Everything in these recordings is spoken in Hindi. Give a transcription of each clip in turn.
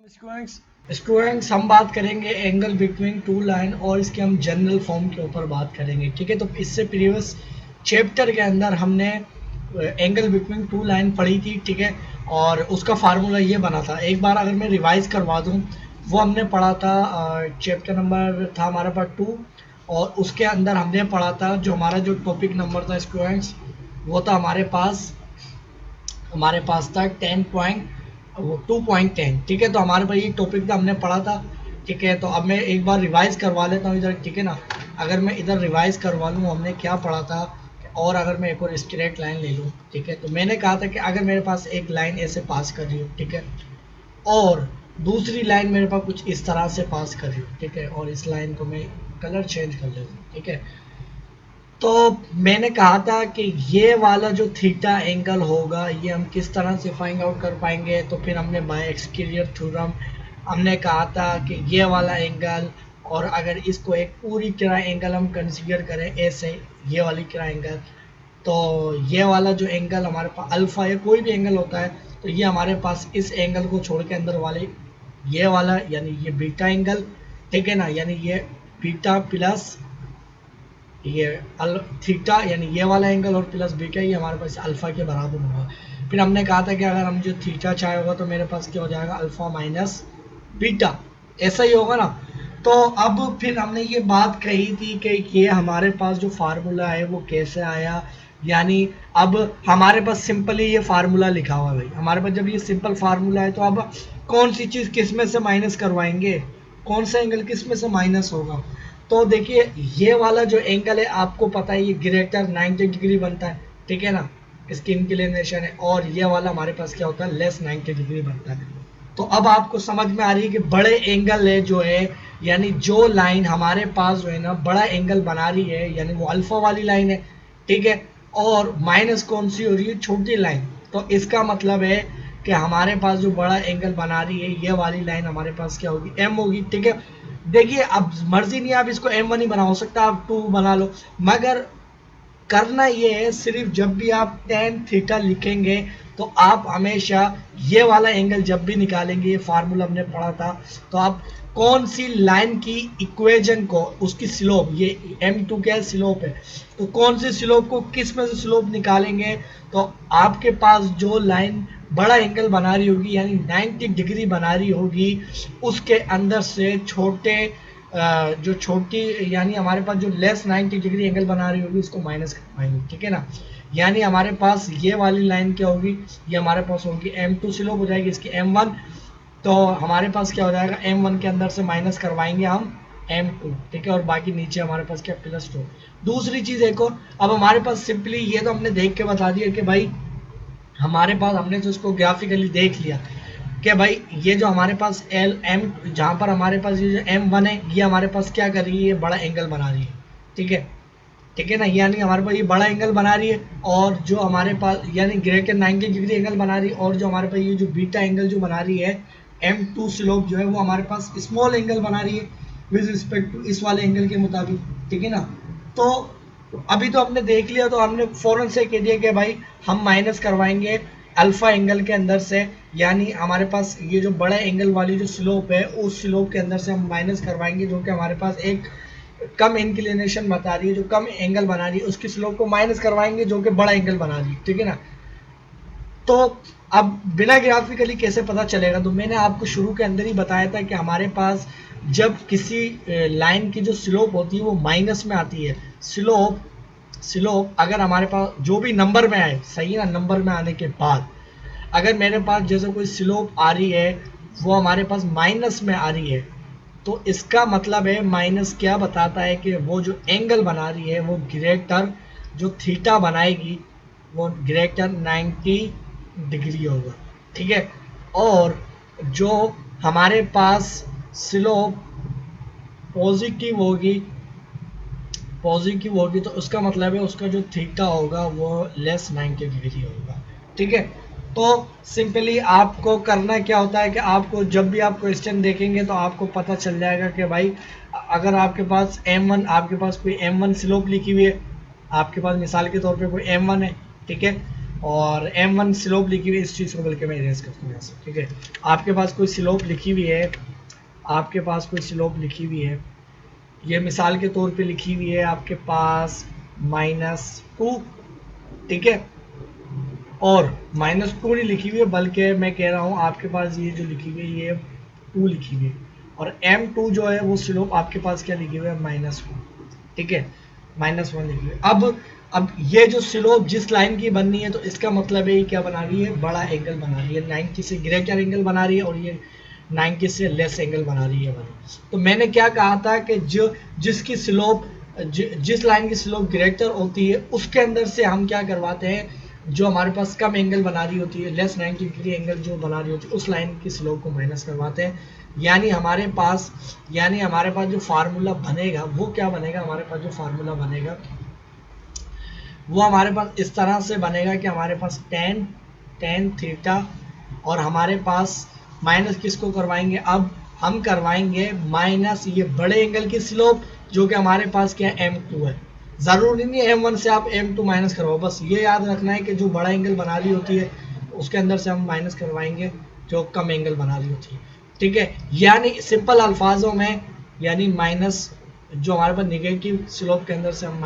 स्टूडेंट्स हम बात करेंगे एंगल बिटवीन टू लाइन और इसके हम जनरल फॉर्म के ऊपर बात करेंगे। ठीक है, तो इससे प्रीवियस चैप्टर के अंदर हमने एंगल बिटवीन टू लाइन पढ़ी थी। ठीक है, और उसका फार्मूला ये बना था। एक बार अगर मैं रिवाइज करवा दूं, वो हमने पढ़ा था, चैप्टर नंबर था हमारा पार्ट 2, और उसके अंदर हमने पढ़ा था जो हमारा जो टॉपिक नंबर था स्टूडेंट्स, वो था हमारे पास था 2.10। ठीक है, तो हमारे पास ये टॉपिक था, हमने पढ़ा था। ठीक है, तो अब मैं एक बार रिवाइज करवा लेता हूँ इधर। ठीक है ना, अगर मैं इधर रिवाइज करवा लूँ हमने क्या पढ़ा था, और अगर मैं एक और स्ट्रेट लाइन ले लूँ। ठीक है, तो मैंने कहा था कि अगर मेरे पास एक लाइन ऐसे पास कर रही हो, ठीक है, और दूसरी लाइन मेरे पास कुछ इस तरह से पास कर रही हो, ठीक है, और इस लाइन को मैं कलर चेंज कर लेता हूँ। ठीक है, तो मैंने कहा था कि ये वाला जो थीटा एंगल होगा, ये हम किस तरह से फाइंड आउट कर पाएंगे। तो फिर हमने बाय एक्सटीरियर थ्योरम हमने कहा था कि ये वाला एंगल, और अगर इसको एक पूरी ट्रायंगल हम कंसीडर करें ऐसे, ये वाली ट्रायंगल, तो ये वाला जो एंगल हमारे पास अल्फा या कोई भी एंगल होता है, तो ये हमारे पास इस एंगल को छोड़ के अंदर वाले ये वाला यानी ये बीटा एंगल, ठीक है ना, यानी ये बीटा प्लस ये थीटा यानी ये वाला एंगल और प्लस बीटा, ये हमारे पास अल्फा के बराबर होगा। फिर हमने कहा था कि अगर हम जो थीटा चाहे होगा तो मेरे पास क्या हो जाएगा, अल्फा माइनस बीटा, ऐसा ही होगा ना। तो अब फिर हमने ये बात कही थी कि ये हमारे पास जो फार्मूला है वो कैसे आया, यानी अब हमारे पास सिंपली ये फार्मूला लिखा हुआ है भाई। हमारे पास जब ये सिंपल फार्मूला है, तो अब कौन सी चीज़ किस में से माइनस करवाएंगे, कौन सा एंगल किस में से माइनस होगा। तो देखिए, ये वाला जो एंगल है आपको पता है ये ग्रेटर 90 डिग्री बनता है। ठीक है ना, इसकी इंक्लिनेशन है, और ये वाला हमारे पास क्या होता है, लेस 90 डिग्री बनता है। तो अब आपको समझ में आ रही है कि बड़े एंगल है जो है, यानी जो लाइन हमारे पास जो है ना बड़ा एंगल बना रही है, यानी वो अल्फा वाली लाइन है। ठीक है, और माइनस कौन सी हो रही है, छोटी लाइन। तो इसका मतलब है कि हमारे पास जो बड़ा एंगल बना रही है ये वाली लाइन हमारे पास क्या होगी, एम होगी। ठीक है, देखिए अब मर्जी नहीं, आप इसको M1 ही बना, हो सकता है आप 2 बना लो, मगर करना ये है सिर्फ जब भी आप टेन थीटा लिखेंगे तो आप हमेशा ये वाला एंगल जब भी निकालेंगे, ये फार्मूला हमने पढ़ा था, तो आप कौन सी लाइन की इक्वेशन को, उसकी स्लोप, ये M2 क्या है, स्लोप है, तो कौन सी स्लोप को किस में से स्लोप निकालेंगे, तो आपके पास जो लाइन बड़ा एंगल बना रही होगी यानी 90 डिग्री बना रही होगी, उसके अंदर से जो छोटी यानी हमारे पास जो लेस 90 डिग्री एंगल बना रही होगी उसको माइनस करवाएंगे। ठीक है ना, यानी हमारे पास ये वाली लाइन क्या होगी, ये हमारे पास होगी M2 स्लोप हो जाएगी इसकी M1, तो हमारे पास क्या हो जाएगा, M1 के अंदर से माइनस करवाएंगे हम M2। ठीक है, और बाकी नीचे हमारे पास क्या, +2। दूसरी चीज़ एक और, अब हमारे पास सिंपली ये तो हमने देख के बता दिया कि भाई हमारे पास, हमने तो इसको ग्राफिकली देख लिया कि भाई ये जो हमारे पास एल एम, जहाँ पर हमारे पास ये जो M1 है, ये हमारे पास क्या कर रही है, ये बड़ा एंगल बना रही है। ठीक है, ठीक है ना, यानी हमारे पास ये बड़ा एंगल बना रही है, और जो हमारे पास यानी ग्रेटर 90 डिग्री एंगल बना रही है, और जो हमारे पास ये जो बीटा एंगल जो बना रही है M2 स्लोप जो है, वो हमारे पास स्मॉल एंगल बना रही है विद रिस्पेक्ट टू इस वाले एंगल के मुताबिक। ठीक है ना, तो अभी तो हमने देख लिया, तो हमने फौरन से कह दिया कि भाई हम माइनस करवाएंगे अल्फा एंगल के अंदर से, यानी हमारे पास ये जो बड़ा एंगल वाली जो स्लोप है, उस स्लोप के अंदर से हम माइनस करवाएंगे, जो कि हमारे पास एक कम इंक्लिनेशन बता रही है, जो कम एंगल बना रही है, उसकी स्लोप को माइनस करवाएंगे जो कि बड़ा एंगल बना रही है। ठीक है ना, तो अब बिना ग्राफिकली कैसे पता चलेगा, तो मैंने आपको शुरू के अंदर ही बताया था कि हमारे पास जब किसी लाइन की जो स्लोप होती है वो माइनस में आती है, स्लोप स्लोप अगर हमारे पास जो भी नंबर में आए, सही है ना, नंबर में आने के बाद अगर मेरे पास जैसे कोई स्लोप आ रही है, वो हमारे पास माइनस में आ रही है, तो इसका मतलब है माइनस क्या बताता है कि वो जो एंगल बना रही है वो ग्रेटर, जो थीटा बनाएगी वो ग्रेटर 90 डिग्री होगा। ठीक है, और जो हमारे पास स्लोप पॉजिटिव होगी, तो उसका मतलब है उसका जो थीटा होगा वो लेस 90 डिग्री होगा। ठीक है, तो सिंपली आपको करना क्या होता है कि आपको जब भी आप क्वेश्चन देखेंगे तो आपको पता चल जाएगा कि भाई अगर आपके पास M1, आपके पास कोई M1 स्लोप लिखी हुई है, आपके पास मिसाल के तौर पे कोई M1 है। ठीक है, और m1 स्लोप लिखी हुई है, इस चीज़ को बल्कि मैं इरेज करता हूँ ऐसे, ठीक है। आपके पास कोई स्लोप लिखी हुई है, आपके पास कोई स्लोप लिखी हुई है, ये मिसाल के तौर पे लिखी हुई है आपके पास -2, ठीक है। और -2 नहीं लिखी हुई है, बल्कि मैं कह रहा हूँ आपके पास ये जो लिखी हुई है ये 2 लिखी हुई है, और m2 जो है वो स्लोप आपके पास क्या लिखी हुई है, -1, ठीक है, -1 लिखी हुई है। अब ये जो स्लोप जिस लाइन की बननी है, तो इसका मतलब है ये क्या बना रही है, बड़ा एंगल बना रही है, 90 से ग्रेटर एंगल बना रही है, और ये 90 से लेस एंगल बना रही है वाली। तो मैंने क्या कहा था कि जो जिसकी स्लोप जिस लाइन की स्लोप ग्रेटर होती है उसके अंदर से हम क्या करवाते हैं, जो हमारे पास कम एंगल बना रही होती है, लेस 90 डिग्री एंगल जो बना रही होती है, उस लाइन की स्लोप को माइनस करवाते हैं। यानी हमारे पास जो फार्मूला बनेगा वो क्या बनेगा, हमारे पास जो फार्मूला बनेगा वो हमारे पास इस तरह से बनेगा कि हमारे पास टेन थीटा, और हमारे पास माइनस किसको करवाएंगे, अब हम करवाएंगे माइनस ये बड़े एंगल की स्लोप जो कि हमारे पास क्या है, m2 है। ज़रूरी नहीं है m1 से आप m2 माइनस करवाओ, बस ये याद रखना है कि जो बड़ा एंगल बना रही होती है उसके अंदर से हम माइनस करवाएंगे जो कम एंगल बना रही होती है, ठीक है। यानी सिंपल अल्फाजों में, यानी माइनस जो हमारे पास निगेटिव स्लोप के अंदर से हम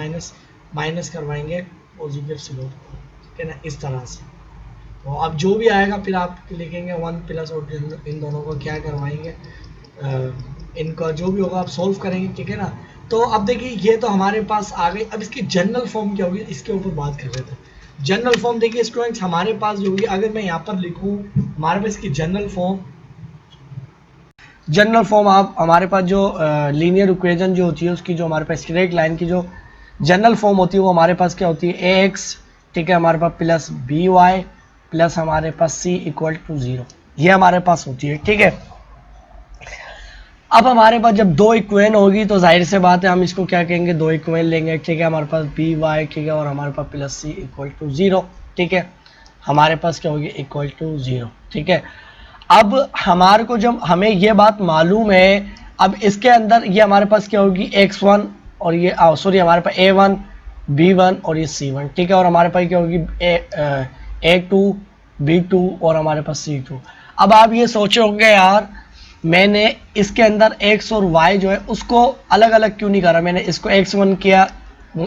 माइनस करवाएंगे पॉजिटिव स्लोप, ठीक है ना, इस तरह से। तो अब जो भी आएगा फिर आप लिखेंगे 1 प्लस, और इन दोनों को क्या करवाएंगे, इनका जो भी होगा आप सोल्व करेंगे, ठीक है ना। तो अब देखिए ये तो हमारे पास आ गई, अब इसकी जनरल फॉर्म क्या होगी इसके ऊपर बात कर रहे थे। जनरल फॉर्म देखिए स्टूडेंट्स हमारे पास जो होगी, अगर मैं यहाँ पर लिखूँ हमारे पास इसकी जनरल फॉर्म आप हमारे पास जो लीनियर इक्वेशन जो होती है उसकी, जो हमारे पास स्ट्रेट लाइन की जो जनरल फॉर्म होती है वो हमारे पास क्या होती है, ax, ठीक है, हमारे पास प्लस by प्लस हमारे पास c इक्वल टू 0, ये हमारे पास होती है, ठीक है। अब हमारे पास जब दो इक्वेशन होगी तो जाहिर से बात है हम इसको क्या कहेंगे, दो इक्वेशन लेंगे, ठीक है, हमारे पास by, ठीक है, और हमारे पास प्लस c इक्वल टू 0, ठीक है, हमारे पास क्या होगी, इक्वल टू 0, ठीक है। अब हमारे को जब हमें ये बात मालूम है, अब इसके अंदर ये हमारे पास क्या होगी, x1, और ये सॉरी हमारे पास a1 b1 और ये c1, ठीक है, और हमारे पास क्या होगी a2 b2 और हमारे पास c2। अब आप ये सोचे होंगे यार मैंने इसके अंदर x और y जो है उसको अलग अलग क्यों नहीं करा, मैंने इसको x1 किया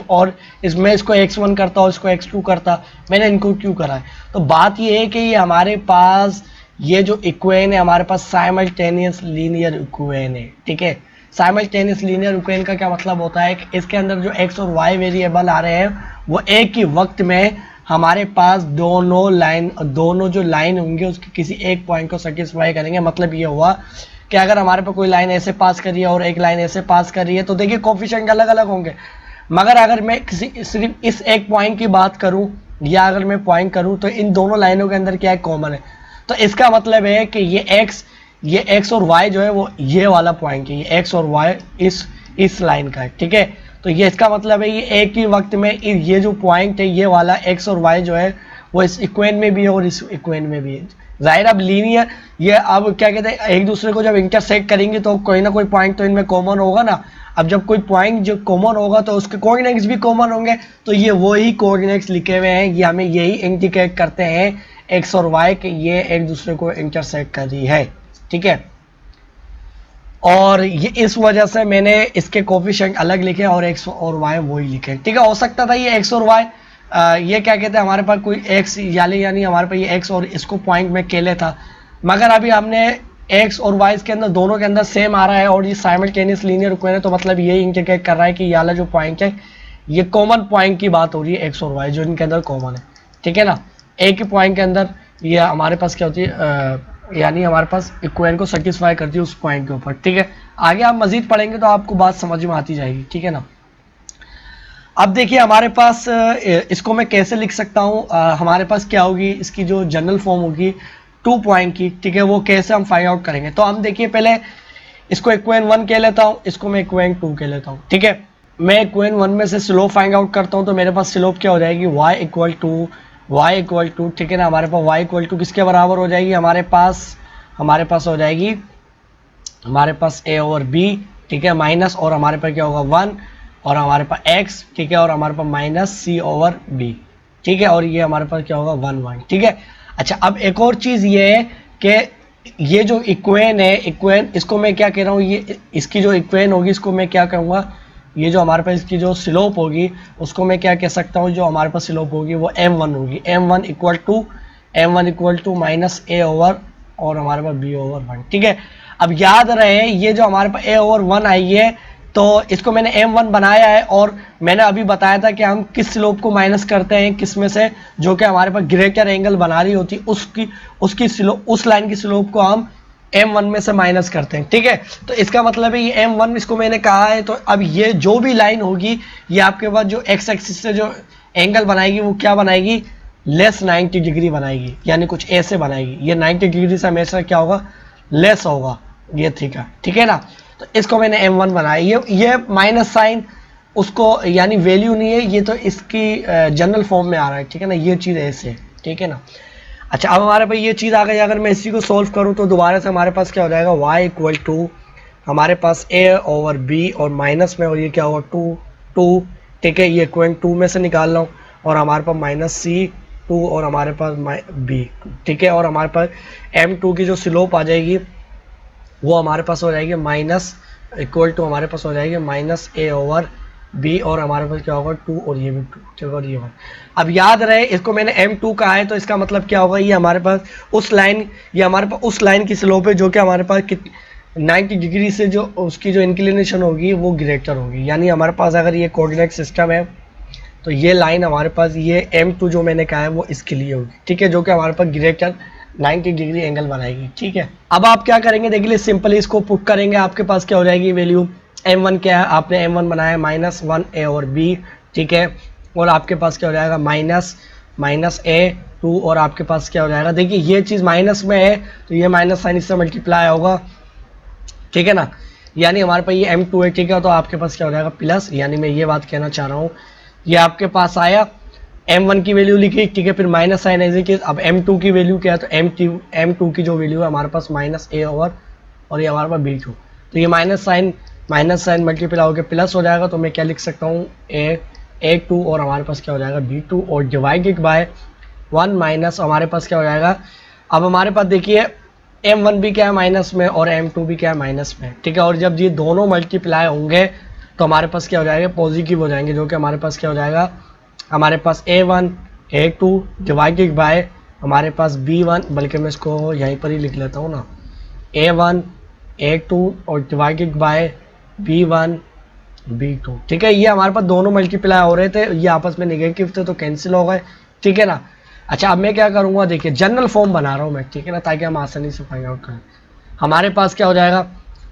और इसमें इसको x1 करता और इसको x2 करता, मैंने इनको क्यों करा है। तो बात ये है कि ये हमारे पास ये जो इक्वेशन है हमारे पास साइमल्टेनियस लीनियर इक्वेशन है, ठीक है। साइमल्टेनियस लीनियर इक्वेशन का क्या मतलब होता है कि इसके अंदर जो x और y वेरिएबल आ रहे हैं वो एक ही वक्त में हमारे पास दोनों जो लाइन होंगे उसके किसी एक पॉइंट को सेटिस्फाई करेंगे। मतलब ये हुआ कि अगर हमारे पास कोई लाइन ऐसे पास कर रही है और एक लाइन ऐसे पास कर रही है तो देखिए कोफिशिएंट अलग अलग होंगे, मगर अगर मैं सिर्फ इस एक पॉइंट की बात करूं या अगर मैं पॉइंट करूं तो इन दोनों लाइनों के अंदर क्या है, कॉमन है। तो इसका मतलब है कि ये x और y जो है वो ये वाला पॉइंट है, ये x और y इस लाइन का है, ठीक है। तो ये इसका मतलब है ये एक ही वक्त में ये जो पॉइंट है ये वाला x और y जो है वो इस इक्वेशन में भी है और इस इक्वेशन में भी है। जाहिर अब लीनियर ये अब क्या कहते हैं एक दूसरे को जब इंटरसेक्ट करेंगे तो कोई ना कोई पॉइंट तो इनमें कॉमन होगा ना। अब जब कोई पॉइंट जो कॉमन होगा तो उसके कोऑर्डिनेट्स भी कॉमन होंगे, तो ये वही कोऑर्डिनेट्स लिखे हुए हैं, ये हमें यही इंडिकेट करते हैं एक्स और वाई के ये एक दूसरे को इंटरसेक्ट कर रही है, ठीक है। और ये इस वजह से मैंने इसके कोफिशिएंट अलग लिखे और एक्स और वाई वही लिखे, ठीक है। हो सकता था ये एक्स और वाई ये क्या कहते हैं हमारे पास कोई एक्स यानी हमारे पास ये एक्स और इसको पॉइंट में केले था, मगर अभी हमने एक्स और वाई के अंदर दोनों के अंदर सेम आ रहा है और ये साइमल्टेनियस लीनियर इक्वेशन है, तो मतलब ये इंडिकेट कर रहा है कि ये वाला जो पॉइंट है ये कॉमन पॉइंट की बात हो रही है एक्स और वाई जो इनके अंदर कॉमन है, ठीक है ना। एक ही पॉइंट के अंदर ये हमारे पास क्या होती है यानी हमारे पास इक्वेशन को सेटिस्फाई करती है उस पॉइंट के ऊपर, ठीक है। आगे आप मजीद पढ़ेंगे तो आपको बात समझ में आती जाएगी, ठीक है ना। अब देखिए हमारे पास इसको मैं कैसे लिख सकता हूँ, हमारे पास क्या होगी इसकी जो जनरल फॉर्म होगी 2 पॉइंट की, ठीक है, वो कैसे हम फाइंड आउट करेंगे। तो हम देखिए पहले इसको इक्वेशन 1 कह लेता हूँ, इसको मैं इक्वेशन 2 कह लेता हूँ, ठीक है। मैं इक्वेशन 1 में से स्लोप फाइंड आउट करता हूँ तो मेरे पास स्लोप क्या हो जाएगी y इक्वल टू, ठीक है ना। हमारे पास y इक्वल टू किसके बराबर हो जाएगी, हमारे पास हो जाएगी हमारे पास a ओवर b, ठीक है, माइनस और हमारे पास क्या होगा 1 और हमारे पास x, ठीक है, और हमारे पास माइनस c ओवर b, ठीक है, और ये हमारे पास क्या होगा 1 1, ठीक है। अच्छा अब एक और चीज़ ये है कि ये जो इक्वेन है, इक्वेन इसको मैं क्या कह रहा हूँ, ये इसकी जो इक्वेन होगी इसको मैं क्या कहूँगा, ये जो हमारे पास इसकी जो स्लोप होगी उसको मैं क्या कह सकता हूँ, जो हमारे पास स्लोप होगी वो m1 होगी, m1 equal to minus a over और हमारे पास b ओवर 1, ठीक है। अब याद रहे ये जो हमारे पास a ओवर 1 आई है तो इसको मैंने m1 बनाया है, और मैंने अभी बताया था कि हम किस स्लोप को माइनस करते हैं, किस में से, जो कि हमारे पास ग्रेटर एंगल बना रही होती उसकी स्लोप, उस लाइन की स्लोप को हम m1 में से माइनस करते हैं, ठीक है। तो इसका मतलब है ये m1 इसको मैंने कहा है, तो अब ये जो भी लाइन होगी ये आपके पास जो x एक्सिस से जो एंगल बनाएगी वो क्या बनाएगी, लेस 90 डिग्री बनाएगी, यानी कुछ ऐसे बनाएगी, ये 90 डिग्री से हमेशा क्या होगा, लेस होगा ये थीटा, ठीक है ना। तो इसको मैंने m1 बनाया, ये माइनस साइन उसको यानी वैल्यू नहीं है, ये तो इसकी जनरल फॉर्म में आ रहा है, ठीक है ना, ये चीज़ ऐसे, ठीक है ना। अच्छा अब हमारे पास ये चीज़ आ गई, अगर मैं इसी को सॉल्व करूँ तो दोबारा से हमारे पास क्या हो जाएगा, y इक्वल टू हमारे पास a ओवर b और माइनस में, और ये क्या होगा 2, ठीक है, ये इक्वेंट 2 में से निकाल रहा हूँ, और हमारे पास माइनस c2 और हमारे पास b, ठीक है, और हमारे पास m2 की जो स्लोप आ जाएगी वो हमारे पास हो जाएगी माइनस इक्वल टू हमारे पास हो जाएगी माइनस a ओवर b, और हमारे पास क्या होगा 2 और ये भी 2, ठीक है, और ये 1। अब याद रहे इसको मैंने m2 कहा है, तो इसका मतलब क्या होगा, ये हमारे पास उस लाइन, ये हमारे पास उस लाइन की स्लोप है जो कि हमारे पास 90 डिग्री से जो उसकी जो इंक्लिनेशन होगी वो ग्रेटर होगी, यानी हमारे पास अगर ये कोऑर्डिनेट सिस्टम है तो ये लाइन हमारे पास ये m2 जो मैंने कहा है वो इसके लिए होगी, ठीक है, जो कि हमारे पास ग्रेटर 90 डिग्री एंगल बनाएगी, ठीक है। अब आप क्या करेंगे, देखिए सिंपली इसको पुट करेंगे, आपके पास क्या हो जाएगी वैल्यू, m1 क्या है, आपने m1 बनाया माइनस 1 a और b, ठीक है, और आपके पास क्या हो जाएगा माइनस a2, और आपके पास क्या हो जाएगा, देखिए ये चीज़ माइनस में है तो ये माइनस साइन इससे मल्टीप्लाई होगा, ठीक है ना, यानी हमारे पास ये m2 है, ठीक है, तो आपके पास क्या हो जाएगा प्लस, यानी मैं ये बात कहना चाह रहा हूँ, ये आपके पास आया m1 की वैल्यू लिखी, ठीक है, फिर माइनस साइन एज के, अब m2 की वैल्यू क्या है, तो m2 की जो वैल्यू है हमारे पास माइनस a ओवर और ये हमारे पास b2, तो ये माइनस साइन मल्टीप्लाई होकर प्लस हो जाएगा, तो मैं क्या लिख सकता हूँ a2 और हमारे पास क्या हो जाएगा b2 और डिवाइडेड बाय 1 माइनस हमारे पास क्या हो जाएगा, अब हमारे पास देखिए m1 भी क्या है माइनस में और m2 भी क्या है माइनस में, ठीक है, और जब ये दोनों मल्टीप्लाई होंगे तो हमारे पास क्या हो जाएगा, पॉजिटिव हो जाएंगे, जो कि हमारे पास क्या हो जाएगा, हमारे पास a1 a2 डिवाइडेड बाय हमारे पास b1, बल्कि मैं इसको यहीं पर ही लिख लेता हूँ ना, a1 a2 और डिवाइडेड बाय b1 b2, ठीक है, ये हमारे पास दोनों मल्टीप्लाई हो रहे थे, ये आपस में नेगेटिव थे तो कैंसिल हो गए, ठीक है ना। अच्छा अब मैं क्या करूँगा, देखिए जनरल फॉर्म बना रहा हूँ मैं, ठीक है ना, ताकि हम आसानी से फाइंड आउट करें। हमारे पास क्या हो जाएगा,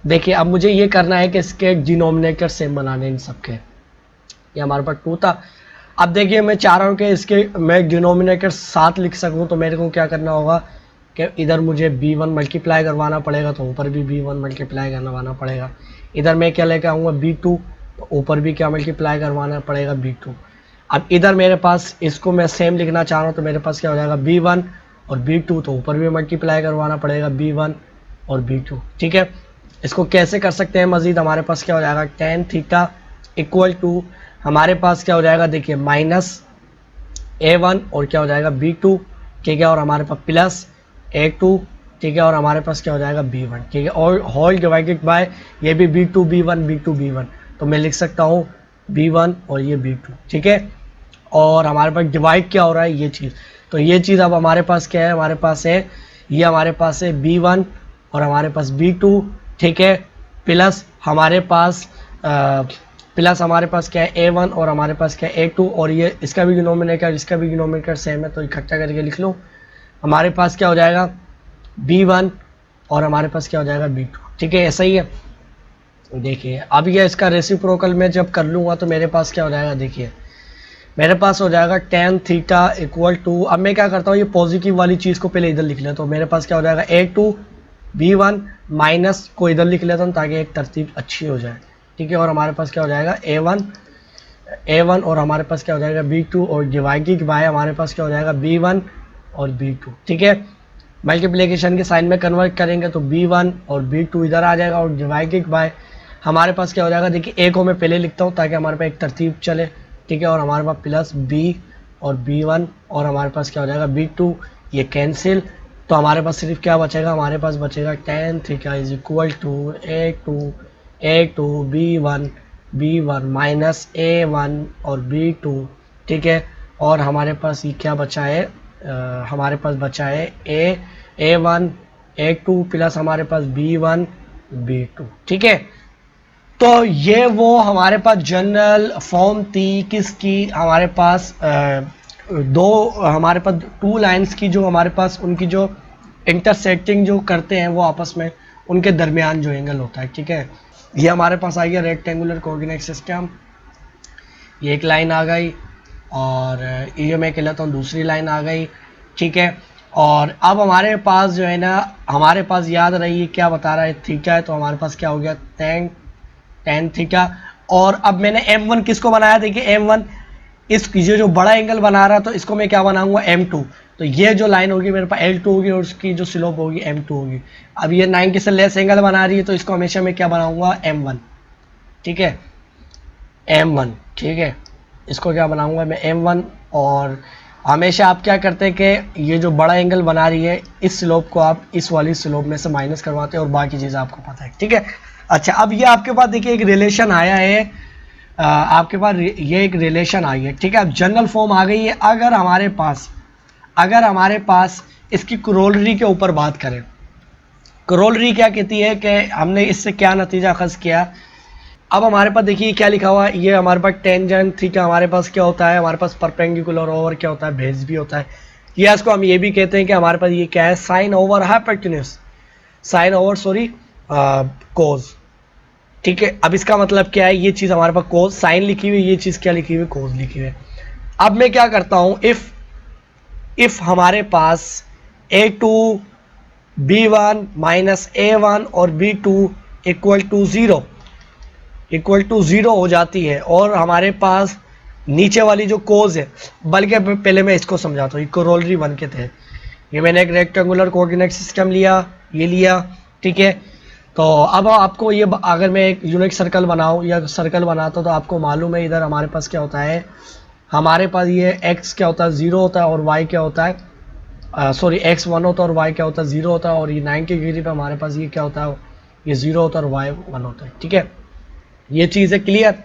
देखिए अब मुझे ये करना है कि इसके डिनोमिनेटर सेम बनाने इन सबके, ये हमारे पास 2 था, अब देखिए मैं चाह रहा हूँ कि इसके मैं डिनोमिनेटर 7 लिख सकूँ, तो मेरे को क्या करना होगा कि इधर मुझे b1 मल्टीप्लाई करवाना पड़ेगा, तो ऊपर भी b1 मल्टीप्लाई करवाना पड़ेगा, इधर मैं क्या लेकर आऊँगा b2, तो ऊपर भी क्या मल्टीप्लाई करवाना पड़ेगा b2। अब इधर मेरे पास इसको मैं सेम लिखना चाह रहा हूँ, तो मेरे पास क्या हो जाएगा b1 और b2, तो ऊपर भी मल्टीप्लाई करवाना पड़ेगा b1 और b2, ठीक है। इसको कैसे कर सकते हैं मजीद, हमारे पास क्या हो जाएगा tan थीटा इक्वल टू हमारे पास क्या हो जाएगा, देखिए माइनस a1 और क्या हो जाएगा b2, ठीक है, और हमारे पास प्लस a2, ठीक है, और हमारे पास क्या हो जाएगा b1, ठीक है, और होल डिवाइडेड बाय ये भी b2 b1, तो मैं लिख सकता हूँ b1 और ये b2, ठीक है, और हमारे पास डिवाइड क्या हो रहा है ये चीज़, तो ये चीज़ अब हमारे पास क्या है, हमारे पास है ये हमारे पास है b1 और हमारे पास b2, ठीक है, प्लस हमारे पास क्या है a1 और हमारे पास क्या है a2, और ये इसका भी डिनोमिनेटर इसका भी डिनोमिनेटर सेम है, तो इकट्ठा करके लिख लो, हमारे पास क्या हो जाएगा b1 और हमारे पास क्या हो जाएगा b2, ठीक है, ऐसा ही है। देखिए अब ये इसका रेसिप्रोकल में जब कर लूँगा तो मेरे पास क्या हो जाएगा, देखिए मेरे पास हो जाएगा tan थीटा इक्वल टू, अब मैं क्या करता हूँ ये पॉजिटिव वाली चीज़ को पहले इधर लिख लेता हूँ, मेरे पास क्या हो जाएगा a2 b1 माइनस को इधर लिख लेता हूँ ताकि एक तरतीब अच्छी हो जाए, ठीक है, और हमारे पास क्या हो जाएगा a1 और हमारे पास क्या हो जाएगा b2 और डिवाइडेड बाय हमारे पास क्या हो जाएगा b1 और b2, ठीक है, मल्टीप्लिकेशन के साइन में कन्वर्ट करेंगे तो b1 और b2 इधर आ जाएगा और डिवाइडेड बाय हमारे पास क्या हो जाएगा, देखिए a को मैं पहले लिखता हूँ ताकि हमारे पास एक तरतीब चले, ठीक है, और हमारे पास प्लस और B1 और हमारे पास क्या हो जाएगा B2, ये कैंसिल। तो हमारे पास सिर्फ क्या बचेगा, हमारे पास बचेगा tan theta is equal to A2 B1 minus A1 और B2, ठीक है। और हमारे पास ये क्या बचा है, हमारे पास बचा है A1 A2 प्लस हमारे पास B1 B2, ठीक है। तो ये वो हमारे पास जनरल फॉर्म थी किसकी, हमारे पास हमारे पास टू लाइंस की, जो हमारे पास उनकी जो इंटरसेक्टिंग जो करते हैं वो आपस में उनके दरमियान जो एंगल होता है, ठीक है। ये हमारे पास आ गया रेक्टेंगुलर कोऑर्डिनेट सिस्टम, ये एक लाइन आ गई, और ये मैं कहलाता हूँ दूसरी लाइन आ गई, ठीक है। और अब हमारे पास जो है ना, हमारे पास याद रही क्या बता रहा है, थीटा है, तो हमारे पास क्या हो गया tan थीटा। और अब मैंने m1 किसको बनाया, देखिए m1 इस ये जो बड़ा एंगल बना रहा, तो इसको मैं क्या बनाऊंगा m2। तो ये जो लाइन होगी मेरे पास L2 होगी और उसकी जो स्लोप होगी m2 होगी। अब ये 90 से लेस एंगल बना रही है, तो इसको हमेशा मैं क्या बनाऊंगा m1, ठीक है, m1, ठीक है। इसको क्या बनाऊंगा मैं m1। और हमेशा आप क्या करते हैं कि ये जो बड़ा एंगल बना रही है इस स्लोप को आप इस वाली स्लोप में से माइनस करवाते हैं, और बाकी चीज़ आपको पता है, ठीक है। अच्छा, अब ये आपके पास देखिए एक रिलेशन आया है, आपके पास ये एक रिलेशन आई है, ठीक है। अब जनरल फॉर्म आ गई है। अगर हमारे पास इसकी करोलरी के ऊपर बात करें, करोलरी क्या कहती है कि हमने इससे क्या नतीजा अखज़ किया। अब हमारे पास देखिए क्या लिखा हुआ है, ये हमारे पास टेंजेंट थीटा हमारे पास क्या होता है, हमारे पास परपेंडिकुलर ओवर क्या होता है, बेस भी होता है। या इसको हम ये भी कहते हैं कि हमारे पास ये क्या है, sine over hypotenuse, sine over sorry cos, ठीक है। अब इसका मतलब क्या है, ये चीज़ हमारे पास कोज साइन लिखी हुई, ये चीज़ क्या लिखी हुई, कोज लिखी हुई है। अब मैं क्या करता हूँ, इफ हमारे पास A2 B1 माइनस A1 और B2 इक्वल टू ज़ीरो हो जाती है, और हमारे पास नीचे वाली जो कोज है, बल्कि पहले मैं इसको समझाता हूँ, ये करोलरी वन के तहत ये मैंने एक रेक्टेंगुलर कोऑर्डिनेट सिस्टम लिया, ये लिया, ठीक है। तो अब आपको ये, अगर मैं एक यूनिक सर्कल बनाऊँ या सर्कल बनाता हूँ, तो आपको मालूम है इधर हमारे पास क्या होता है, हमारे पास ये x क्या होता है 0 होता है, और y क्या होता है, सॉरी x 1 होता है और y क्या होता है 0 होता है, और ये 90 डिग्री पे हमारे पास ये क्या होता है, ये 0 होता है और y 1 होता है, ठीक है। ये चीज़ है क्लियर।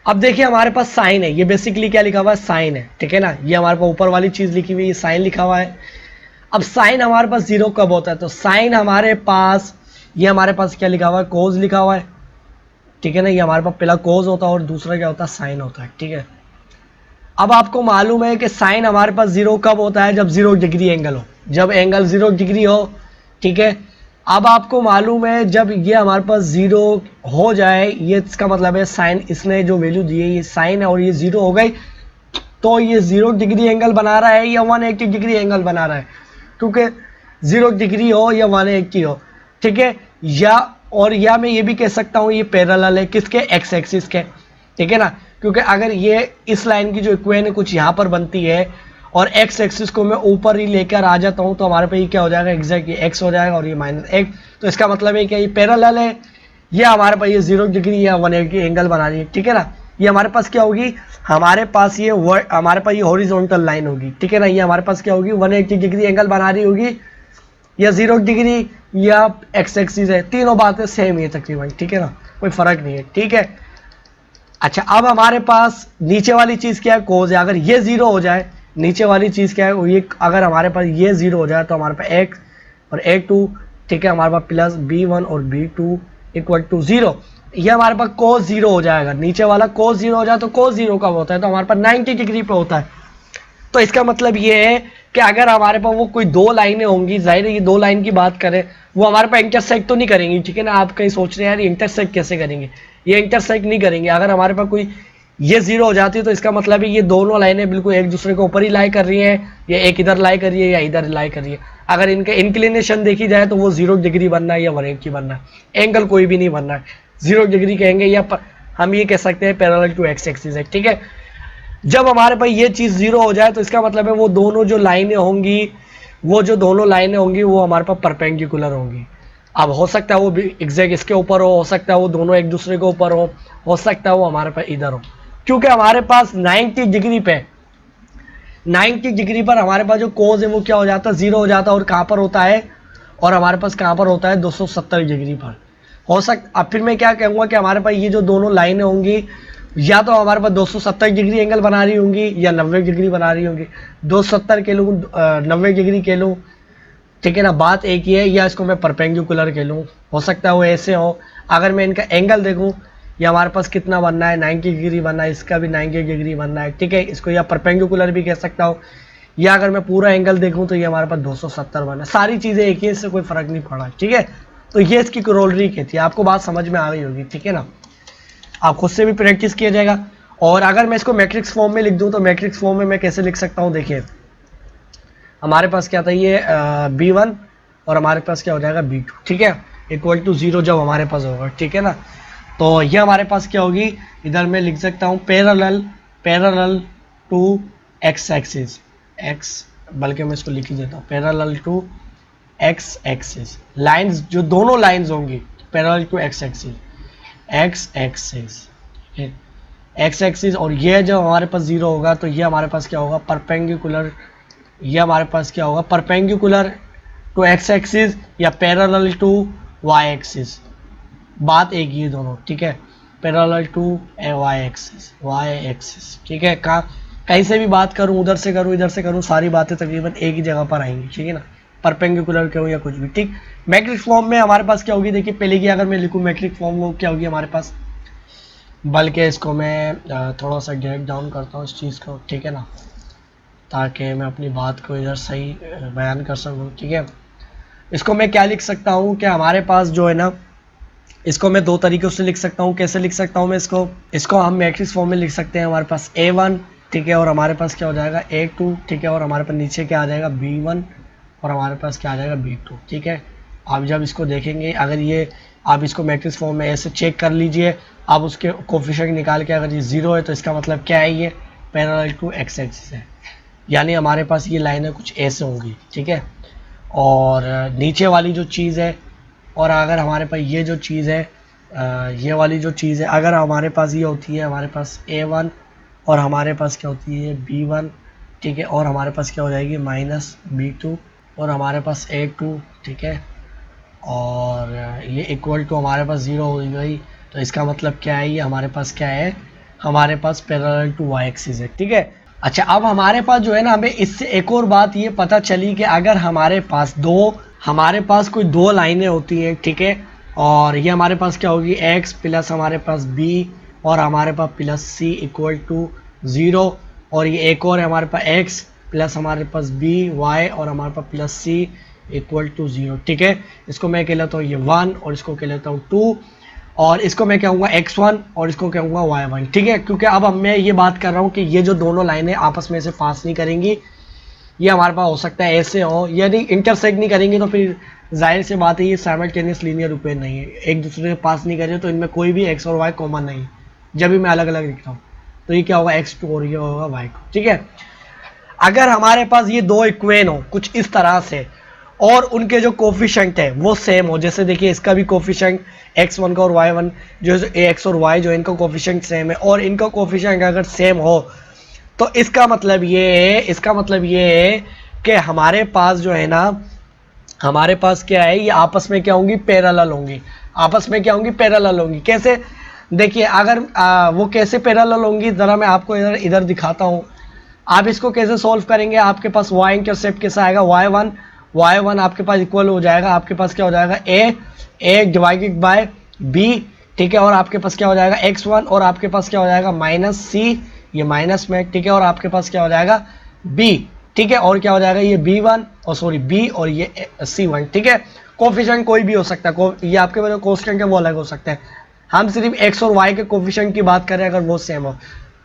अब देखिए हमारे पास साइन है, ये बेसिकली क्या लिखा हुआ है, साइन है, ठीक है ना। ये हमारे पास ऊपर वाली चीज़ लिखी हुई है, साइन लिखा हुआ है। अब साइन हमारे पास 0 कब होता है, तो साइन हमारे पास, ये हमारे पास क्या लिखा हुआ है, कोज लिखा हुआ है, ठीक है ना। ये हमारे पास पहला कोज होता है और दूसरा क्या होता है, साइन होता है, ठीक है। अब आपको मालूम है कि साइन हमारे पास 0 कब होता है, जब 0 डिग्री एंगल हो, जब एंगल 0 डिग्री हो, ठीक है। अब आपको मालूम है जब ये हमारे पास 0 हो जाए, ये इसका मतलब है साइन, इसने जो वैल्यू दी है ये साइन है, और ये 0 हो गई, तो ये 0 डिग्री एंगल बना रहा है या 180 डिग्री एंगल बना रहा है, क्योंकि 0 डिग्री हो या 180 हो, ठीक है। या मैं ये भी कह सकता हूँ ये पैरेलल है किसके, एक्स एक्सिस के, ठीक है ना। क्योंकि अगर ये इस लाइन की जो इक्वेशन है कुछ यहाँ पर बनती है, और एक्स एक्सिस को मैं ऊपर ही लेकर आ जाता हूँ, तो हमारे पे ये क्या हो जाएगा, एग्जैक्ट ये एक्स हो जाएगा और ये माइनस एक्स। तो इसका मतलब है कि ये पैरेलल है, ये हमारे पास ये 0 डिग्री या 180 एंगल बना रही है, ठीक है ना। ये हमारे पास क्या होगी, हमारे पास ये हॉरिजॉन्टल लाइन होगी, ठीक है ना। ये हमारे पास क्या होगी, 180 डिग्री एंगल बना रही होगी, या 0 डिग्री या एक्स एक्सिस है, तीनों बातें सेम ही है तकरीबन, ठीक है ना, कोई फर्क नहीं है, ठीक है। अच्छा, अब हमारे पास नीचे वाली चीज़ क्या है, कोज है। अगर ये 0 हो जाए, नीचे वाली चीज़ क्या है, वो ये, अगर हमारे पास ये 0 हो जाए, तो हमारे पास x और a2, ठीक है, हमारे पास प्लस b1 और b2 इक्वल टू 0, ये हमारे पास कोस 0 हो जाएगा। नीचे वाला कोस 0 हो जाए, तो कोस 0 कब होता है, तो हमारे पास 90 डिग्री पे होता है। तो इसका मतलब ये है कि अगर हमारे पास वो कोई दो लाइनें होंगी, जाहिर है ये दो लाइन की बात करें, वो हमारे पास इंटरसेक्ट तो नहीं करेंगी, ठीक है ना। आप कहीं सोच रहे हैं यार इंटरसेक्ट कैसे करेंगे, ये इंटरसेक्ट नहीं करेंगे। अगर हमारे पास कोई ये 0 हो जाती है, तो इसका मतलब है ये दोनों लाइनें बिल्कुल एक दूसरे के ऊपर ही लाई कर रही हैं, या एक इधर लाई कर रही है या इधर लाई कर रही है। अगर इनके इंक्लिनेशन देखी जाए, तो वो 0 डिग्री बनना है या 180 बनना है, एंगल कोई भी नहीं बनना है, 0 डिग्री कहेंगे, या हम ये कह सकते हैं पैरेलल टू एक्स एक्सिस है, ठीक है। जब हमारे पास ये चीज़ 0 हो जाए, तो इसका मतलब है वो दोनों जो लाइनें होंगी, वो हमारे पास परपेंडिकुलर होंगी। अब हो सकता है वो एग्जैक्ट इसके ऊपर हो सकता है वो दोनों एक दूसरे के ऊपर हो सकता है वो हमारे पास इधर हो, क्योंकि हमारे पास 90 डिग्री पे 90 डिग्री पर हमारे पास जो कोज है वो क्या हो जाता है, 0 हो जाता है। और कहाँ पर होता है, और हमारे पास कहाँ पर होता है, 270 डिग्री पर हो सकता। अब फिर मैं क्या कहूँगा कि हमारे पास ये जो दोनों लाइनें होंगी, या तो हमारे पास 270 डिग्री एंगल बना रही होंगी या 90 डिग्री बना रही होंगी। 270 के लूँ, 90 डिग्री के लूँ, ठीक है ना, बात एक ही है। या इसको मैं परपेंडिकुलर के लूँ, हो सकता है वो ऐसे हो। अगर मैं इनका एंगल देखूँ, ये हमारे पास कितना बनना है, 90 डिग्री बनना है, इसका भी 90 डिग्री बनना है, ठीक है। इसको या परपेंडिकुलर भी कह सकता हूँ, या अगर मैं पूरा एंगल देखूँ तो ये हमारे पास 270 बनना है। सारी चीज़ें एक ही, इससे कोई फर्क नहीं पड़ा, ठीक है। तो ये इसकी कोरोलरी कहती है। आपको बात समझ में आ गई होगी, ठीक है ना। आप खुद से भी प्रैक्टिस किया जाएगा। और अगर मैं इसको मैट्रिक्स फॉर्म में लिख दूँ तो मैट्रिक्स फॉर्म में मैं कैसे लिख सकता हूँ, देखिए हमारे पास क्या था, ये B1 और हमारे पास क्या हो जाएगा B2, ठीक है, इक्वल टू 0 जब हमारे पास होगा, ठीक है ना। तो ये हमारे पास क्या होगी, इधर मैं लिख सकता हूँ parallel to x axis, x, बल्कि मैं इसको लिख ही देता हूँ, parallel to x axis. Lines जो दोनों लाइंस होंगी parallel to x axis, x axis, x axis. और ये जब हमारे पास 0 होगा तो ये हमारे पास क्या होगा, परपेंडिकुलर, ये हमारे पास क्या होगा, परपेंडिकुलर टू एक्स एक्सिस या पैरेलल टू वाई एक्सिस। बात एक ही है दोनों, ठीक है, पैरेलल टू वाई एक्सिस, ठीक है। कहीं से भी बात करूं, उधर से करूं, इधर से करूं, सारी बातें तकरीबन एक ही जगह पर आएंगी, ठीक है ना, परपेंडिकुलर करूं या कुछ भी, ठीक। मैट्रिक्स फॉर्म में हमारे पास क्या होगी, देखिए पहले की अगर मैं लिखूं मैट्रिक्स फॉर्म वो क्या होगी हमारे पास, बल्कि इसको मैं थोड़ा सा ड्रैग डाउन करता हूँ इस चीज़ को, ठीक है ना, ताकि मैं अपनी बात को इधर सही बयान कर सकूँ, ठीक है। इसको मैं क्या लिख सकता हूँ कि हमारे पास जो है ना, इसको मैं दो तरीक़ों से लिख सकता हूँ। कैसे लिख सकता हूँ मैं इसको हम मैट्रिक्स फॉर्म में लिख सकते हैं। हमारे पास A1, ठीक है, और हमारे पास क्या हो जाएगा A2, ठीक है, और हमारे पास नीचे क्या आ जाएगा B1, और हमारे पास क्या आ जाएगा B2, ठीक है। आप जब इसको देखेंगे, अगर ये आप इसको मैट्रिक्स फॉर्म में ऐसे चेक कर लीजिए, आप उसके कोफिशिएंट निकाल के, अगर ये 0 है तो इसका मतलब क्या है, ये पैरेलल टू एक्स एक्सिस है, यानी हमारे पास ये लाइनें कुछ ऐसे होंगी, ठीक है। और नीचे वाली जो चीज़ है, और अगर हमारे पास ये जो चीज़ है, ये वाली जो चीज़ है, अगर हमारे पास ये होती है, हमारे पास A1 और हमारे पास क्या होती है B1, ठीक है, और हमारे पास क्या हो जाएगी माइनस B2 और हमारे पास A2, ठीक है, और ये इक्वल टू हमारे पास 0 हो गई। तो इसका मतलब क्या है, ये हमारे पास क्या है, हमारे पास पैरेलल टू वाई एक्सिस है, ठीक है। अच्छा, अब हमारे पास जो है ना, हमें इससे एक और बात ये पता चली कि अगर हमारे पास कोई दो लाइनें होती हैं, ठीक है, और ये हमारे पास क्या होगी x प्लस हमारे पास b और हमारे पास प्लस c इक्वल टू 0, और ये एक और है हमारे पास x प्लस हमारे पास b y और हमारे पास प्लस c इक्वल टू 0, ठीक है। इसको मैं कह लेता हूँ ये 1 और इसको कह लेता हूँ 2, और इसको मैं कहूँगा x1 और इसको कहूँगा y1, ठीक है। क्योंकि अब मैं ये बात कर रहा हूँ कि ये जो दोनों लाइनें आपस में से पास नहीं करेंगी, ये हमारे पास हो सकता है ऐसे हो, यदि इंटरसेक्ट नहीं करेंगे तो फिर जाहिर सी बात है ये साइमल्टेनियस लीनियर इक्वेशन नहीं है, एक दूसरे के पास नहीं करें तो इनमें कोई भी x और y कॉमन नहीं है। जब भी मैं अलग अलग लिखता हूँ तो ये क्या होगा x2 और ये होगा y2, ठीक है। अगर हमारे पास ये दो इक्वेशन हो कुछ इस तरह से और उनके जो कोफिशिएंट है वो सेम हो, जैसे देखिए इसका भी कोफिशिएंट x1 का और y1 जो x और y जो इनका कोफिशिएंट सेम है, और इनका कोफिशिएंट अगर सेम हो तो इसका मतलब ये है कि हमारे पास जो है ना, हमारे पास क्या है, ये आपस में क्या होंगी, पैरेलल होंगी, आपस में क्या होंगी, पैरेलल होंगी। कैसे, देखिए अगर वो कैसे पैरेलल होंगी, ज़रा मैं आपको इधर दिखाता हूँ। आप इसको कैसे सॉल्व करेंगे, आपके पास y इंटरसेप्ट कैसा आएगा, y1 आपके पास इक्वल हो जाएगा, आपके पास क्या हो जाएगा a डिवाइडेड बाय b, ठीक है, और आपके पास क्या हो जाएगा x1 और आपके पास क्या हो जाएगा माइनस c, ये माइनस में, ठीक है, और आपके पास क्या हो जाएगा b, ठीक है, और क्या हो जाएगा ये b1 और सॉरी b और ये c1, ठीक है। कोफिशिएंट कोई भी हो सकता है, ये आपके पास कांस्टेंट है वो अलग हो सकता है। हम सिर्फ x और y के कोफिशिएंट की बात करें, अगर वो सेम हो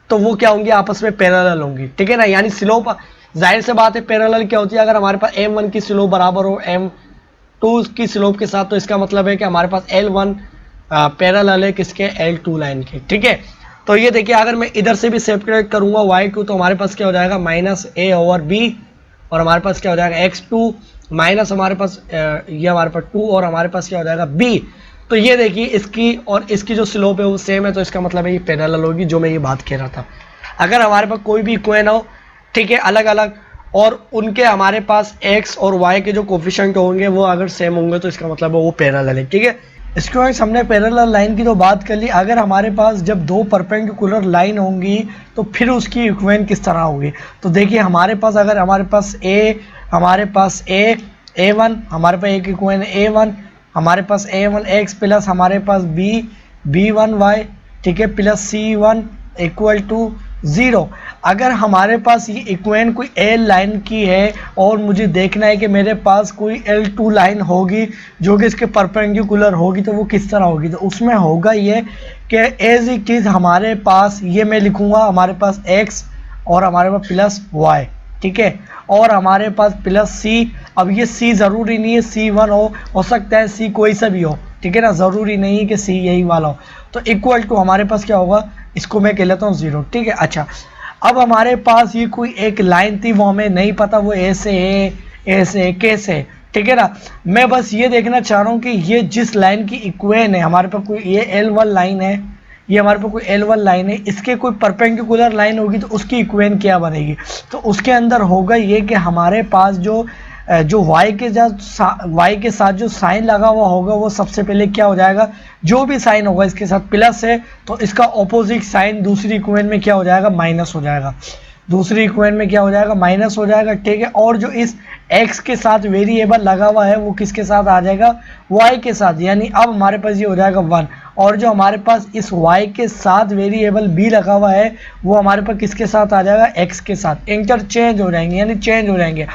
तो वो क्या होंगी, आपस में पैरेलल होंगी, ठीक है ना। यानी स्लोप, जाहिर से बात है पैरेलल क्या होती है, अगर हमारे पास m1 की स्लोप बराबर हो m2 की स्लोप के साथ, तो इसका मतलब है कि हमारे पास l1 पैरेलल है किसके, l2 लाइन के, ठीक है। तो ये देखिए अगर मैं इधर से भी सेपरेट करूंगा y2 तो हमारे पास क्या हो जाएगा माइनस a ओवर b, और हमारे पास क्या हो जाएगा x2 माइनस हमारे पास ये हमारे पास 2 और हमारे पास क्या हो जाएगा b। तो ये देखिए इसकी और इसकी जो स्लोप है वो सेम है, तो इसका मतलब है ये पैरेलल होगी, जो मैं ये बात कह रहा था। अगर हमारे पास कोई भी इक्वेशन हो ठीक है, अलग अलग, और उनके हमारे पास x और y के जो कोफिशिएंट होंगे वो अगर सेम होंगे तो इसका मतलब है वो पैरेलल है। ठीक है, इसके बाद हमने पैरेलल लाइन की तो बात कर ली। अगर हमारे पास जब दो परपेंडिकुलर लाइन होंगी तो फिर उसकी इक्वेशन किस तरह होगी, तो देखिए हमारे पास अगर हमारे पास a1 हमारे पास एक इक्वेशन a1, हमारे पास a1 x प्लस हमारे पास b1y, ठीक है, प्लस c1 इक्वल टू 0। अगर हमारे पास ये इक्वेशन कोई एल लाइन की है और मुझे देखना है कि मेरे पास कोई L2 लाइन होगी जो कि इसके परपेंडिकुलर होगी, तो वो किस तरह होगी, तो उसमें होगा ये कि एज इट इज हमारे पास ये मैं लिखूंगा हमारे पास x और हमारे पास प्लस y, ठीक है, और हमारे पास प्लस c। अब ये c ज़रूरी नहीं है c1 हो सकता है c कोई सा भी हो, ठीक है ना, ज़रूरी नहीं है कि c यही वाला हो। तो इक्वल टू हमारे पास क्या होगा, इसको मैं कह लेता हूँ 0, ठीक है। अच्छा, अब हमारे पास ये कोई एक लाइन थी, वो हमें नहीं पता वो ऐसे है कैसे है, ठीक है ना। मैं बस ये देखना चाह रहा हूँ कि ये जिस लाइन की इक्वेशन है, हमारे पास कोई ये L1 लाइन है, ये हमारे पास कोई L1 लाइन है, इसके कोई परपेंडिकुलर लाइन होगी तो उसकी इक्वेशन क्या बनेगी, तो उसके अंदर होगा ये कि हमारे पास जो y के साथ जो साइन लगा हुआ होगा वो सबसे पहले क्या हो जाएगा, जो भी साइन होगा इसके साथ प्लस है तो इसका ऑपोजिट साइन दूसरी इक्वेशन में क्या हो जाएगा, माइनस हो जाएगा, दूसरी इक्वेशन में क्या हो जाएगा, माइनस हो जाएगा, ठीक है। और जो इस x के साथ वेरिएबल लगा हुआ है वो किसके साथ आ जाएगा, y के साथ, यानी अब हमारे पास ये हो जाएगा 1। और जो हमारे पास इस y के साथ वेरिएबल b लगा हुआ है वो हमारे पास किसके साथ आ जाएगा, x के साथ, इंटरचेंज हो जाएंगे यानी चेंज हो जाएंगे।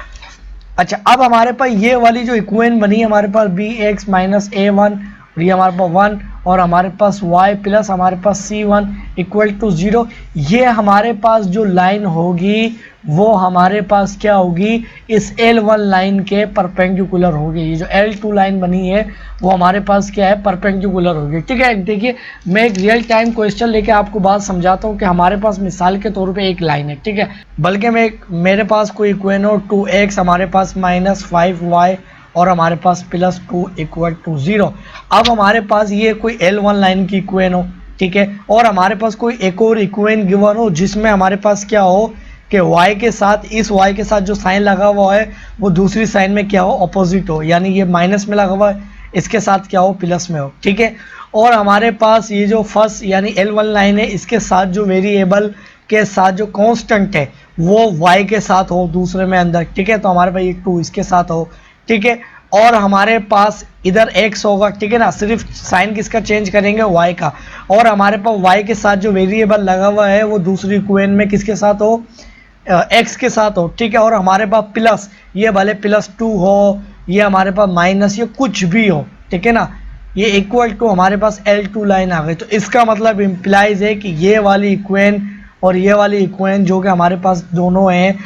अच्छा, अब हमारे पास ये वाली जो इक्वेशन बनी है हमारे पास bx माइनस a1 और ये हमारे पास 1 और हमारे पास y प्लस हमारे पास c1 इक्वल टू 0, ये हमारे पास जो लाइन होगी वो हमारे पास क्या होगी, इस L1 लाइन के परपेंडिकुलर होगी। ये जो L2 लाइन बनी है वो हमारे पास क्या है, परपेंडिकुलर होगी, ठीक है। देखिए मैं एक रियल टाइम क्वेश्चन लेके आपको बात समझाता हूँ कि हमारे पास मिसाल के तौर पे एक लाइन है, ठीक है, बल्कि मेरे पास कोई इक्वेशन हो 2x हमारे पास माइनस 5y और हमारे पास प्लस 2 इक्वल टू 0। अब हमारे पास ये कोई L1 लाइन की इक्वेशन हो, ठीक है, और हमारे पास कोई एक और इक्वेशन गिवन हो जिसमें हमारे पास क्या हो कि y के साथ, इस y के साथ जो साइन लगा हुआ है वो दूसरी साइन में क्या हो, अपोजिट हो, यानी ये माइनस में लगा हुआ है इसके साथ क्या हो, प्लस में हो, ठीक है। और हमारे पास ये जो फर्स्ट यानी L1 लाइन है इसके साथ जो वेरिएबल के साथ जो कांस्टेंट है वो y के साथ हो दूसरे में अंदर, ठीक है, तो हमारे पास ये 2 इसके साथ हो, ठीक है। और हमारे पास इधर x होगा, ठीक है ना, सिर्फ साइन किसका चेंज करेंगे, y का, और हमारे पास y के साथ जो वेरिएबल लगा हुआ है वो दूसरी इक्वेशन में किसके साथ हो, x के साथ हो, ठीक है। और हमारे पास प्लस, ये भले प्लस 2 हो, ये हमारे पास माइनस, ये कुछ भी हो, ठीक है ना, ये इक्वल टू हमारे पास L2 लाइन आ गई। तो इसका मतलब इम्प्लाइज है कि ये वाली इक्वेशन और ये वाली इक्वेशन जो कि हमारे पास दोनों हैं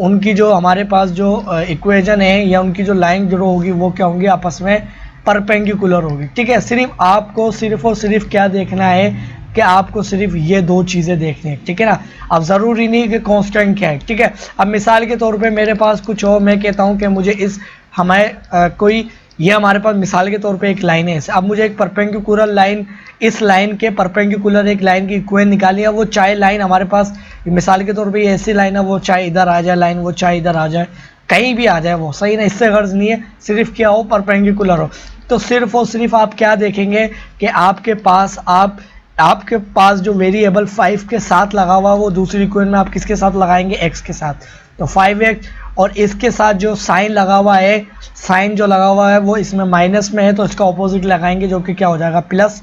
उनकी जो हमारे पास जो इक्वेशन है या उनकी जो लाइन जो होगी वो क्या होंगी, आपस में परपेंडिकुलर होगी, ठीक है। सिर्फ आपको सिर्फ और सिर्फ क्या देखना है कि आपको सिर्फ ये दो चीज़ें देखनी है, ठीक है ना। अब ज़रूरी नहीं कि कांस्टेंट क्या है, ठीक है। अब मिसाल के तौर पे मेरे पास कुछ हो, मैं कहता हूँ कि मुझे इस कोई ये हमारे पास मिसाल के तौर पे एक लाइन है, अब मुझे एक परपेंडिकुलर लाइन, इस लाइन के परपेंडिकुलर एक लाइन की इक्वेशन निकालनी है। वो चाहे लाइन हमारे पास मिसाल के तौर पे ये ऐसी लाइन है, वो चाहे इधर आ जाए लाइन, वो चाहे इधर आ जाए, कहीं भी आ जाए वो सही ना, इससे गर्ज नहीं है, सिर्फ क्या हो, परपेंडिकुलर हो। तो सिर्फ और सिर्फ आप क्या देखेंगे कि आपके पास जो वेरिएबल 5 के साथ लगा हुआ वो दूसरी इक्वेशन में आप किसके साथ लगाएंगे, x के साथ, तो 5x, और इसके साथ जो साइन लगा हुआ है, साइन जो लगा हुआ है वो इसमें माइनस में है तो इसका ऑपोजिट लगाएंगे जो कि क्या हो जाएगा, प्लस,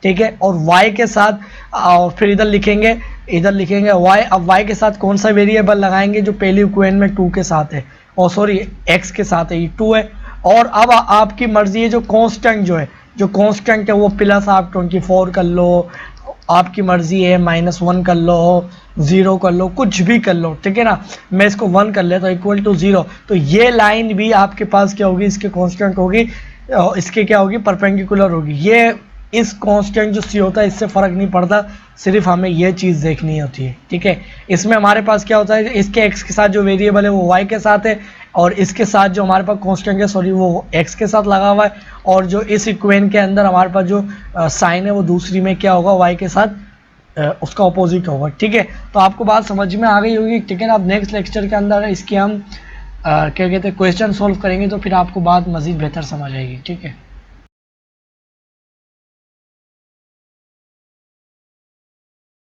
ठीक है। और y के साथ, और फिर इधर लिखेंगे y। अब y के साथ कौन सा वेरिएबल लगाएंगे, जो पहली इक्वेशन में 2 के साथ है, और सॉरी x के साथ है, ये 2 है। और अब आपकी मर्जी है, जो कांस्टेंट है वो प्लस आप 24 कर लो, आपकी मर्जी है, -1 कर लो, 0 कर लो, कुछ भी कर लो, ठीक है ना। मैं इसको 1 कर लेता हूँ, इक्वल टू 0। तो ये लाइन भी आपके पास क्या होगी, इसके कांस्टेंट होगी, इसके क्या होगी, परपेंडिकुलर होगी। ये इस कांस्टेंट जो सी होता है इससे फ़र्क नहीं पड़ता, सिर्फ हमें ये चीज़ देखनी होती है, ठीक है। इसमें हमारे पास क्या होता है, इसके x के साथ जो वेरिएबल है वो y के साथ है, और इसके साथ जो हमारे पास कांस्टेंट है सॉरी वो x के साथ लगा हुआ है, और जो इस इक्वेशन के अंदर हमारे पास जो साइन है वो दूसरी में क्या होगा, y के साथ उसका अपोजिट होगा। ठीक है, तो आपको बात समझ में आ गई होगी। ठीक है ना, अब नेक्स्ट लेक्चर के अंदर इसके हम क्या कहते हैं क्वेश्चन सॉल्व करेंगे, तो फिर आपको बात मज़ीद बेहतर समझ आएगी। ठीक है।